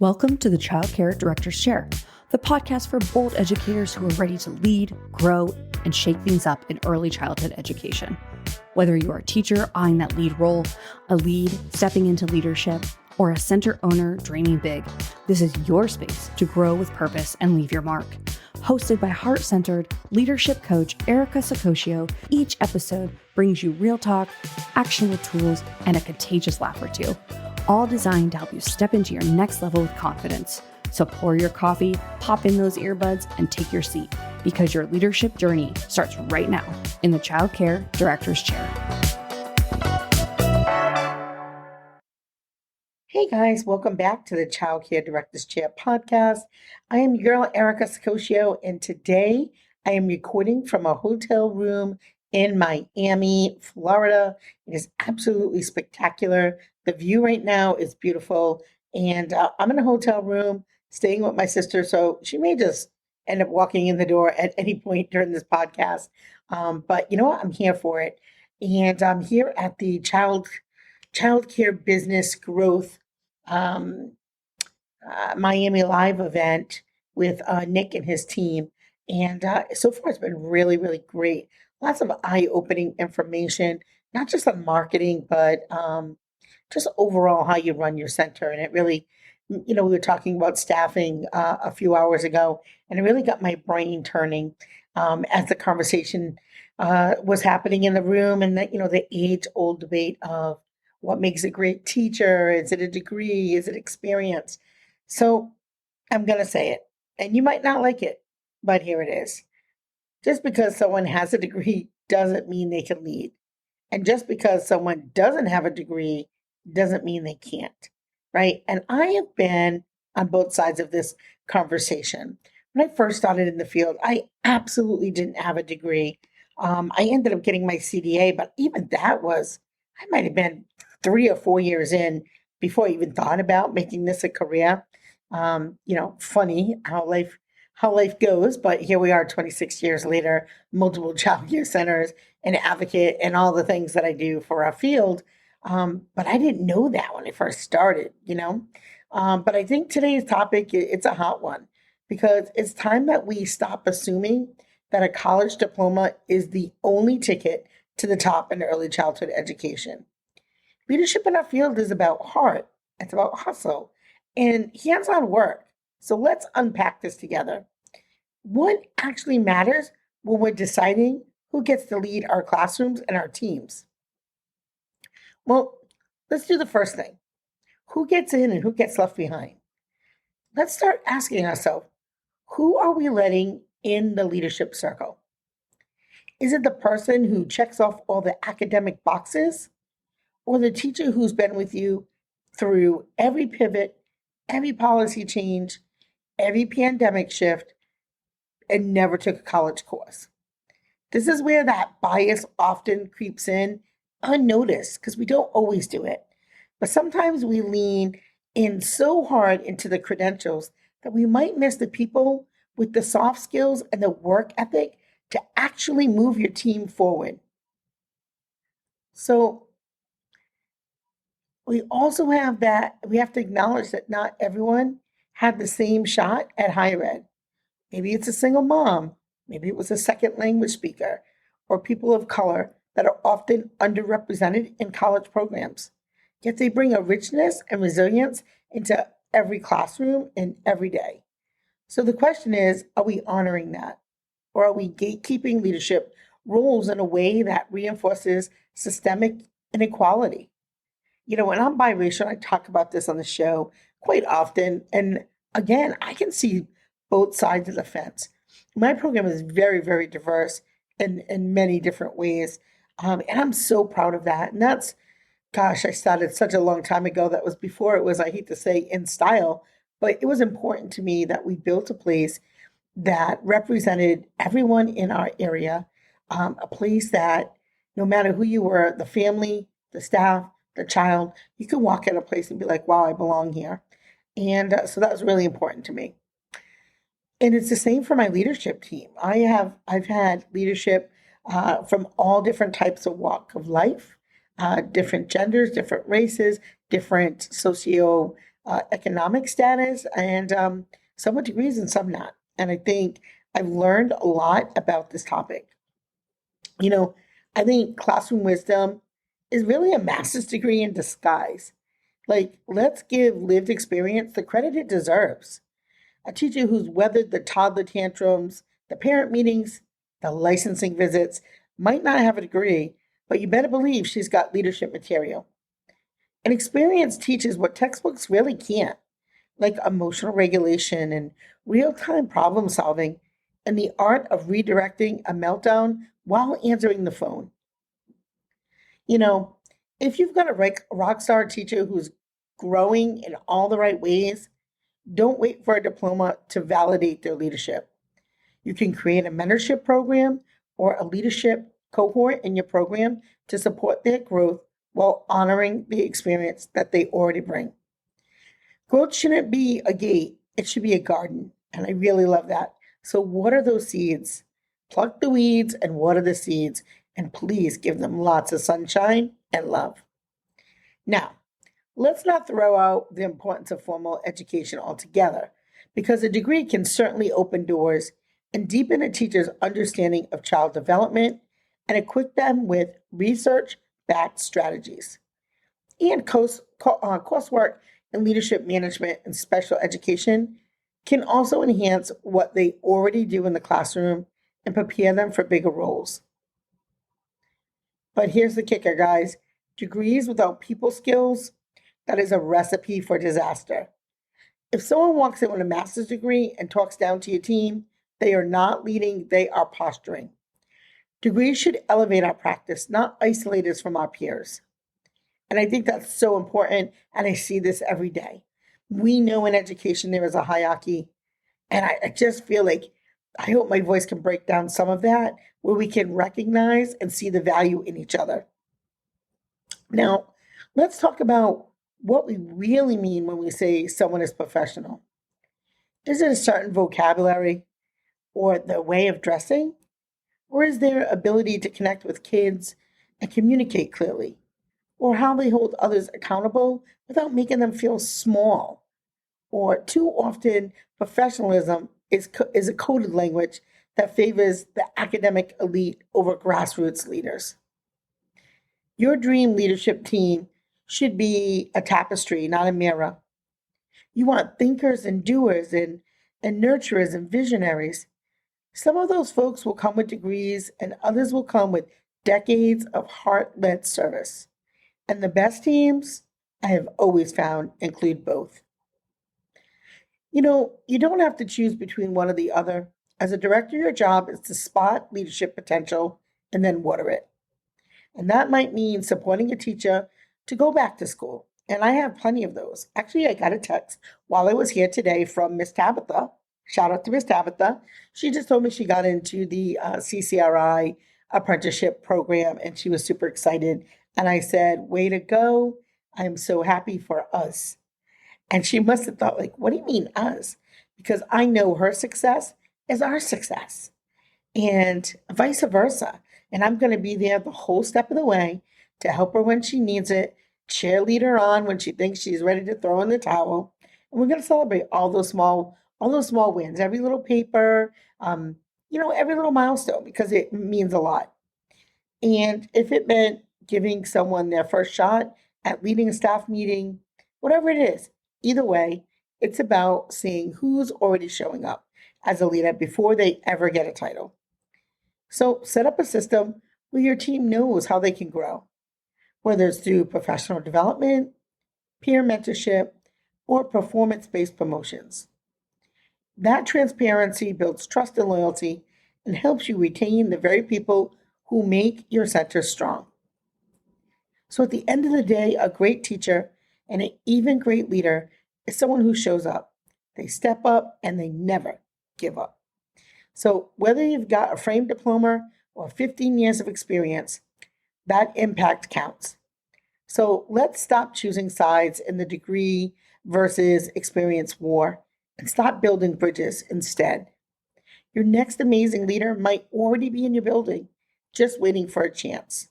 Welcome to the Childcare Director's Chair, the podcast for bold educators who are ready to lead, grow, and shake things up in early childhood education. Whether you are a teacher eyeing that lead role, a lead stepping into leadership, or a center owner dreaming big, this is your space to grow with purpose and leave your mark. Hosted by heart-centered leadership coach Erica Sacoccio, each episode brings you real talk, actionable tools, and a contagious laugh or two, all designed to help you step into your next level with confidence. So pour your coffee, pop in those earbuds, and take your seat, because your leadership journey starts right now in the Childcare Director's Chair. Hey guys, welcome back to the Childcare Director's Chair podcast. I am your girl, Erica Sacoccio, and today I am recording from a hotel room in Miami, Florida. It is absolutely spectacular. The view right now is beautiful, and I'm in a hotel room staying with my sister, so she may just end up walking in the door at any point during this podcast. But you know what? I'm here for it, and I'm here at the Childcare Business Growth Miami Live event with Nick and his team. And so far, it's been really, really great. Lots of eye-opening information, not just on marketing, but just overall how you run your center. And it really, we were talking about staffing a few hours ago, and it really got my brain turning as the conversation was happening in the room, and that, the age-old debate of what makes a great teacher. Is it a degree? Is it experience? So I'm going to say it, and you might not like it, but here it is. Just because someone has a degree doesn't mean they can lead. And just because someone doesn't have a degree doesn't mean they can't, right? And I have been on both sides of this conversation. When I first started in the field, I absolutely didn't have a degree. I ended up getting my CDA, but even that I might have been 3 or 4 years in before I even thought about making this a career. Funny how life goes, but here we are 26 years later, multiple child care centers, an advocate, and all the things that I do for our field. But I didn't know that when I first started, But I think today's topic, it's a hot one, because it's time that we stop assuming that a college diploma is the only ticket to the top in early childhood education. Leadership in our field is about heart, it's about hustle, and hands-on work. So let's unpack this together. What actually matters when we're deciding who gets to lead our classrooms and our teams? Well, let's do the first thing. Who gets in and who gets left behind? Let's start asking ourselves, who are we letting in the leadership circle? Is it the person who checks off all the academic boxes, or the teacher who's been with you through every pivot, every policy change, every pandemic shift, and never took a college course? This is where that bias often creeps in unnoticed, because we don't always do it. But sometimes we lean in so hard into the credentials that we might miss the people with the soft skills and the work ethic to actually move your team forward. So we also have we have to acknowledge that not everyone had the same shot at higher ed. Maybe it's a single mom, maybe it was a second language speaker, or people of color that are often underrepresented in college programs. Yet they bring a richness and resilience into every classroom and every day. So the question is, are we honoring that? Or are we gatekeeping leadership roles in a way that reinforces systemic inequality? And I'm biracial, I talk about this on the show quite often. And again, I can see both sides of the fence. My program is very, very diverse in many different ways. And I'm so proud of that. And that's, gosh, I started such a long time ago. That was before it was, I hate to say, in style, but it was important to me that we built a place that represented everyone in our area, a place that no matter who you were, the family, the staff, the child, you could walk in a place and be like, wow, I belong here. And so that was really important to me. And it's the same for my leadership team. I've had leadership from all different types of walk of life, different genders, different races, different socio economic status, and some with degrees and some not. And I think I've learned a lot about this topic. You know, I think classroom wisdom is really a master's degree in disguise. Like, let's give lived experience the credit it deserves. A teacher who's weathered the toddler tantrums, the parent meetings, the licensing visits might not have a degree, but you better believe she's got leadership material. And experience teaches what textbooks really can't, like emotional regulation and real time problem solving and the art of redirecting a meltdown while answering the phone. You know, if you've got a rock star teacher who's growing in all the right ways, don't wait for a diploma to validate their leadership. You can create a mentorship program or a leadership cohort in your program to support their growth while honoring the experience that they already bring. Growth shouldn't be a gate, it should be a garden. And I really love that. So, water those seeds, pluck the weeds and water the seeds, and please give them lots of sunshine and love. Now, let's not throw out the importance of formal education altogether, because a degree can certainly open doors and deepen a teacher's understanding of child development and equip them with research backed strategies. And coursework in leadership management and special education can also enhance what they already do in the classroom and prepare them for bigger roles. But here's the kicker, guys: degrees without people skills, that is a recipe for disaster. If someone walks in with a master's degree and talks down to your team, they are not leading, they are posturing. Degrees should elevate our practice, not isolate us from our peers. And I think that's so important. And I see this every day. We know in education there is a hierarchy. And I just feel like I hope my voice can break down some of that, where we can recognize and see the value in each other. Now, let's talk about what we really mean when we say someone is professional. Is it a certain vocabulary or the way of dressing? Or is their ability to connect with kids and communicate clearly? Or how they hold others accountable without making them feel small? Or too often, professionalism is a coded language that favors the academic elite over grassroots leaders. Your dream leadership team should be a tapestry, not a mirror. You want thinkers and doers and nurturers and visionaries. Some of those folks will come with degrees, and others will come with decades of heart led service. And the best teams, I have always found, include both. You don't have to choose between one or the other. As a director, your job is to spot leadership potential and then water it. And that might mean supporting a teacher to go back to school. And I have plenty of those. Actually, I got a text while I was here today from Miss Tabitha. Shout out to Miss Tabitha. She just told me she got into the CCRI apprenticeship program and she was super excited. And I said, way to go. I am so happy for us. And she must have thought, like, what do you mean us? Because I know her success is our success and vice versa. And I'm going to be there the whole step of the way to help her when she needs it, cheerlead her on when she thinks she's ready to throw in the towel. And we're going to celebrate all those small wins, every little paper, every little milestone, because it means a lot. And if it meant giving someone their first shot at leading a staff meeting, whatever it is, either way, it's about seeing who's already showing up as a leader before they ever get a title. So set up a system where your team knows how they can grow, whether it's through professional development, peer mentorship, or performance-based promotions. That transparency builds trust and loyalty and helps you retain the very people who make your center strong. So at the end of the day, a great teacher and an even great leader is someone who shows up. They step up and they never give up. So whether you've got a framed diploma or 15 years of experience, that impact counts. So let's stop choosing sides in the degree versus experience war and stop building bridges instead. Your next amazing leader might already be in your building, just waiting for a chance.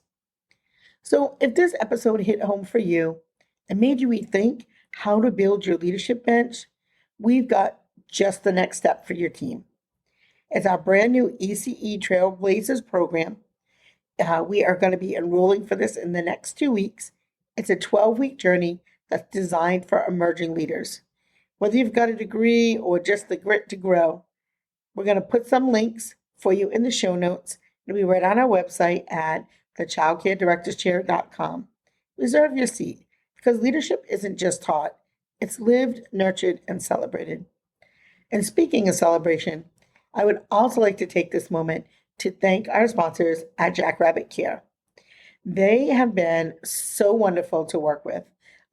So if this episode hit home for you and made you rethink how to build your leadership bench, we've got just the next step for your team. It's our brand new ECE Trailblazers program. We are going to be enrolling for this in the next 2 weeks. It's a 12-week journey that's designed for emerging leaders. Whether you've got a degree or just the grit to grow, we're going to put some links for you in the show notes. It'll be right on our website at thechildcaredirectorschair.com. Reserve your seat because leadership isn't just taught, it's lived, nurtured, and celebrated. And speaking of celebration, I would also like to take this moment to thank our sponsors at Jackrabbit Care. They have been so wonderful to work with.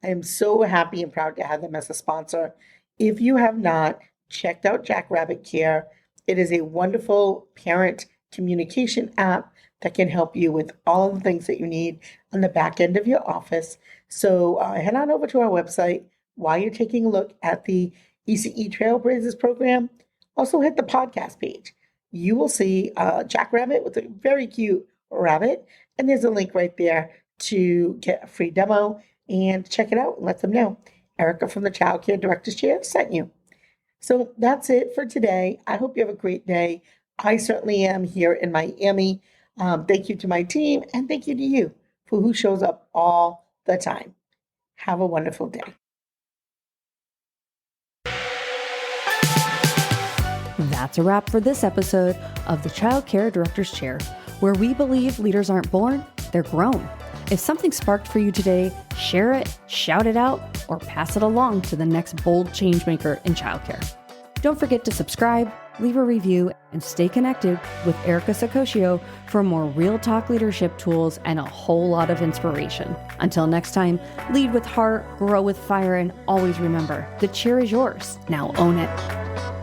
I am so happy and proud to have them as a sponsor. If you have not checked out Jackrabbit Care, it is a wonderful parent communication app that can help you with all of the things that you need on the back end of your office. So head on over to our website while you're taking a look at the ECE Trailblazers program. Also hit the podcast page. You will see Jackrabbit with a very cute rabbit, and there's a link right there to get a free demo and check it out and let them know Erica from the Childcare Director's Chair sent you. So that's it for today. I hope you have a great day. I certainly am here in Miami. Thank you to my team, and thank you to you for who shows up all the time. Have a wonderful day. That's a wrap for this episode of the Childcare Director's Chair, where we believe leaders aren't born, they're grown. If something sparked for you today, share it, shout it out, or pass it along to the next bold changemaker in childcare. Don't forget to subscribe, leave a review, and stay connected with Erica Sacosio for more real talk leadership tools and a whole lot of inspiration. Until next time, lead with heart, grow with fire, and always remember, the chair is yours. Now own it.